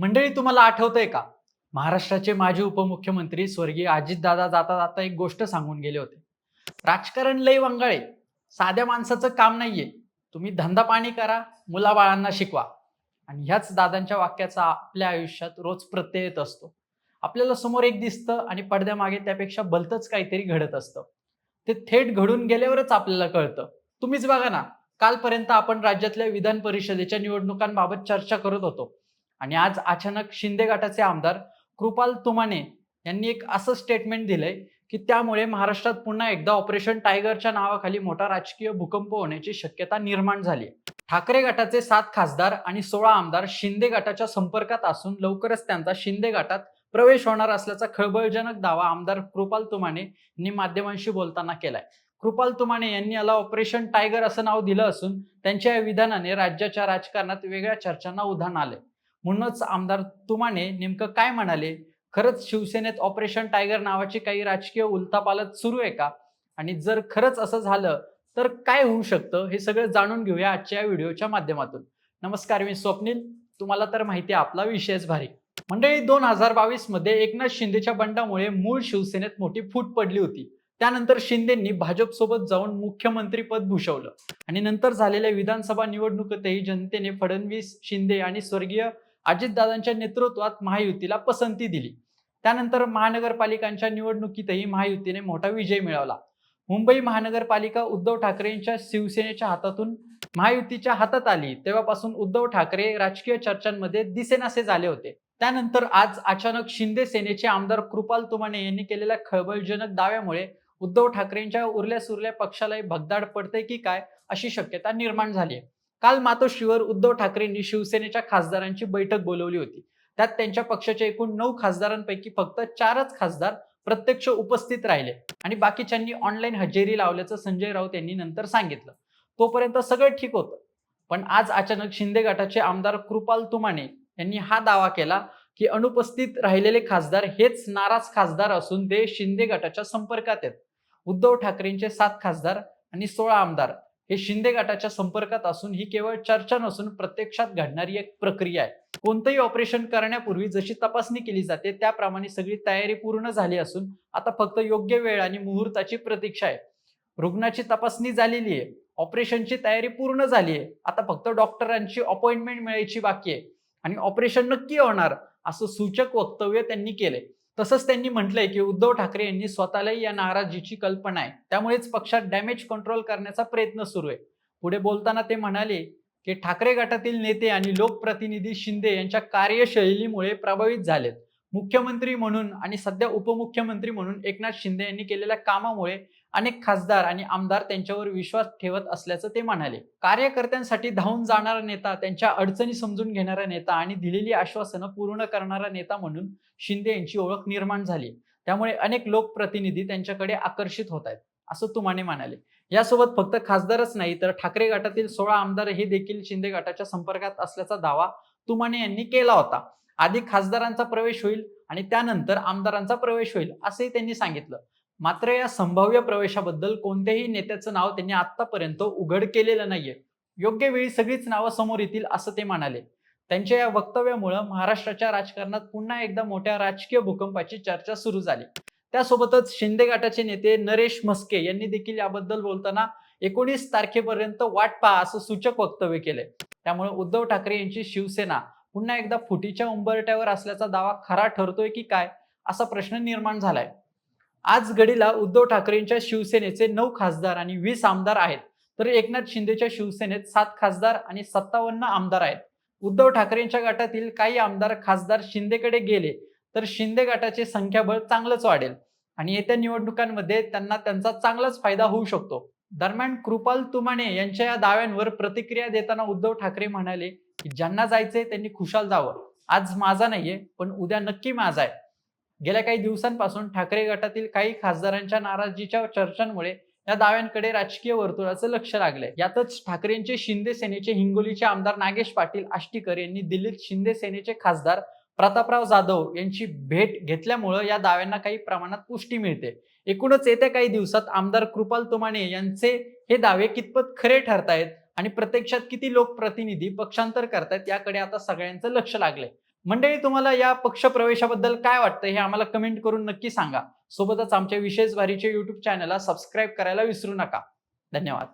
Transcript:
मंडळी, तुम्हाला आठवतंय का? महाराष्ट्राचे माजी उपमुख्यमंत्री स्वर्गीय अजितदादा जाता जाता एक गोष्ट सांगून गेले होते. राजकारण लय वंगाळ आहे. साध्या माणसाचं काम नाहीये. तुम्ही धंदा पाणी करा, मुलाबाळांना शिकवा. आणि ह्याच दादांच्या वाक्याचा आपल्या आयुष्यात रोज प्रत्यय येत असतो. आपल्याला समोर एक दिसतं आणि पडद्यामागे त्यापेक्षा भलतंच काहीतरी घडत असतं. ते थेट घडून गेल्यावरच आपल्याला कळतं. तुम्हीच बघा ना, कालपर्यंत आपण राज्यातल्या विधान परिषदेच्या निवडणुकांबाबत चर्चा करत होतो. आणि आज अचानक शिंदे गटाचे आमदार कृपाल तुमाने यांनी एक असं स्टेटमेंट दिलंय, की त्यामुळे महाराष्ट्रात पुन्हा एकदा ऑपरेशन टायगरच्या नावाखाली मोठा राजकीय भूकंप होण्याची शक्यता निर्माण झाली आहे. ठाकरे गटाचे 7 खासदार आणि 16 आमदार शिंदे गटाच्या संपर्कात असून लवकरच त्यांचा शिंदे गटात प्रवेश होणार असल्याचा खळबळजनक दावा आमदार कृपाल तुमाने यांनी माध्यमांशी बोलताना केलाय. कृपाल तुमाने यांनी याला ऑपरेशन टायगर असं नाव दिलं असून त्यांच्या या विधानाने राज्याच्या राजकारणात वेगळ्या चर्चांना उधाण आले. म्हणूनच आमदार तुमाने नेमकं काय म्हणाले? खरंच शिवसेनेत ऑपरेशन टायगर नावाची काही राजकीय उलथापालथ सुरू आहे का? आणि जर खरंच असं झालं तर काय होऊ शकतं? हे सगळं जाणून घेऊया आजच्या या व्हिडिओच्या माध्यमातून. नमस्कार, मी स्वप्नील. तुम्हाला तर माहिती आहे, आपला विषयच भारी. मंडळी, 2022 मध्ये एकनाथ शिंदेच्या बंडामुळे मूळ शिवसेनेत मोठी फूट पडली होती. त्यानंतर शिंदेंनी भाजपसोबत जाऊन मुख्यमंत्री पद भूषवलं आणि नंतर झालेल्या विधानसभा निवडणुकीतही जनतेने फडणवीस, शिंदे आणि स्वर्गीय अजितदादांच्या नेतृत्वात महायुतीला पसंती दिली. त्यानंतर महानगरपालिकांच्या निवडणुकीतही महायुतीने मोठा विजय मिळवला. मुंबई महानगरपालिका उद्धव ठाकरेंच्या शिवसेनेच्या हातातून महायुतीच्या हातात आली तेव्हापासून उद्धव ठाकरे राजकीय चर्चांमध्ये दिसेनासे झाले होते. त्यानंतर आज अचानक शिंदे सेनेचे आमदार कृपाल तुमाने यांनी केलेल्या खळबळजनक दाव्यामुळे उद्धव ठाकरेंच्या उरल्या सुरल्या पक्षालाही भगदाड पडते की काय, अशी शक्यता निर्माण झाली आहे. काल मातोश्रीवर उद्धव ठाकरेंनी शिवसेनेच्या खासदारांची बैठक बोलवली होती. त्यात त्यांच्या पक्षाच्या एकूण 9 खासदारांपैकी फक्त 4च खासदार प्रत्यक्ष उपस्थित राहिले आणि बाकीच्यांनी ऑनलाईन हजेरी लावल्याचं संजय राऊत यांनी नंतर सांगितलं. तोपर्यंत सगळं ठीक होतं. पण आज अचानक शिंदे गटाचे आमदार कृपाल तुमाने यांनी हा दावा केला, की अनुपस्थित राहिलेले खासदार हेच नाराज खासदार असून ते शिंदे गटाच्या संपर्कात आहेत. उद्धव ठाकरेंचे 7 खासदार आणि 16 आमदार हे शिंदे गटाच्या संपर्कात असून ही केवळ चर्चा नसून प्रत्यक्षात घडणारी एक प्रक्रिया आहे. कोणतंही ऑपरेशन करण्यापूर्वी जशी तपासणी केली जाते त्याप्रमाणे सगळी तयारी पूर्ण झाली असून आता फक्त योग्य वेळ आणि मुहूर्ताची प्रतीक्षा आहे. रुग्णाची तपासणी झालेली आहे, ऑपरेशनची तयारी पूर्ण झाली आहे. आता फक्त डॉक्टरांची अपॉइंटमेंट मिळायची बाकी आहे आणि ऑपरेशन नक्की होणार, असं सूचक वक्तव्य त्यांनी केलंय. तसंच त्यांनी म्हटलंय, की उद्धव ठाकरे यांनी स्वतःलाही या नाराजीची कल्पना आहे. त्यामुळेच पक्षात डॅमेज कंट्रोल करण्याचा प्रयत्न सुरू आहे. पुढे बोलताना ते म्हणाले, की ठाकरे गटातील नेते आणि लोकप्रतिनिधी शिंदे यांच्या कार्यशैलीमुळे प्रभावित झालेत. मुख्यमंत्री म्हणून आणि सध्या उपमुख्यमंत्री म्हणून एकनाथ शिंदे यांनी केलेल्या कामामुळे अनेक खासदार आणि आमदार त्यांच्यावर विश्वास ठेवत असल्याचं ते म्हणाले. कार्यकर्त्यांसाठी धावून जाणारा नेता, त्यांच्या अडचणी समजून घेणारा नेता आणि दिलेली आश्वासनं पूर्ण करणारा नेता म्हणून शिंदे यांची ओळख निर्माण झाली. त्यामुळे अनेक लोकप्रतिनिधी त्यांच्याकडे आकर्षित होत आहेत, असं तुमाने म्हणाले. यासोबत फक्त खासदारच नाही तर ठाकरे गटातील 16 आमदार हे देखील शिंदे गटाच्या संपर्कात असल्याचा दावा तुमाने यांनी केला होता. आधी खासदारांचा प्रवेश होईल आणि त्यानंतर आमदारांचा प्रवेश होईल, असंही त्यांनी सांगितलं. मात्र या संभाव्य प्रवेशाबद्दल कोणत्याही नेत्याचं नाव त्यांनी आतापर्यंत उघड केलेलं नाहीये. योग्य वेळी सगळीच नावं समोर येतील, असं ते म्हणाले. त्यांच्या या वक्तव्यामुळे महाराष्ट्राच्या राजकारणात पुन्हा एकदा मोठ्या राजकीय भूकंपाची चर्चा सुरू झाली. त्यासोबतच शिंदे गटाचे नेते नरेश म्हस्के यांनी देखील याबद्दल बोलताना 19 तारखेपर्यंत वाट पहा, असं सूचक वक्तव्य केलंय. त्यामुळे उद्धव ठाकरे यांची शिवसेना पुन्हा एकदा फुटीच्या उंबरठ्यावर असल्याचा दावा खरा ठरतोय की काय, असा प्रश्न निर्माण झालाय. आज घडीला उद्धव ठाकरेंच्या शिवसेनेचे 9 खासदार आणि 20 आमदार आहेत, तर एकनाथ शिंदेच्या शिवसेनेत 7 खासदार आणि 57 आमदार आहेत. उद्धव ठाकरेंच्या गटातील काही आमदार खासदार शिंदेकडे गेले तर शिंदे गटाचे संख्याबळ चांगलंच वाढेल आणि येत्या निवडणुकांमध्ये त्यांना त्यांचा चांगलाच फायदा होऊ शकतो. दरम्यान कृपाल तुमाने यांच्या या दाव्यांवर प्रतिक्रिया देताना उद्धव ठाकरे म्हणाले, की ज्यांना जायचंय त्यांनी खुशाल जावं. आज माझा नाहीये, पण उद्या नक्की माझा आहे. गेल्या काही दिवसांपासून ठाकरे गटातील काही खासदारांच्या नाराजीच्या चर्चांमुळे या दाव्यांकडे राजकीय वर्तुळाचं लक्ष लागलंय. यातच ठाकरेंचे शिंदे सेनेचे हिंगोलीचे आमदार नागेश पाटील आष्टीकर यांनी दिल्लीत शिंदे सेनेचे खासदार प्रतापराव जाधव यांची भेट घेतल्यामुळे या दाव्यांना काही प्रमाणात पुष्टी मिळते. एकूणच येत्या काही दिवसात आमदार कृपाल तुमाने यांचे हे दावे कितपत खरे ठरतायत आणि प्रत्यक्षात किती लोकप्रतिनिधी पक्षांतर करतायत, याकडे आता सगळ्यांचं लक्ष लागलंय. मंडळी, तुम्हाला या पक्ष प्रवेशाबद्दल काय वाटतं हे आम्हाला कमेंट करून नक्की सांगा. सोबतच आमच्या विशेष भारीचे YouTube चॅनलला सबस्क्राईब करायला विसरू नका. धन्यवाद.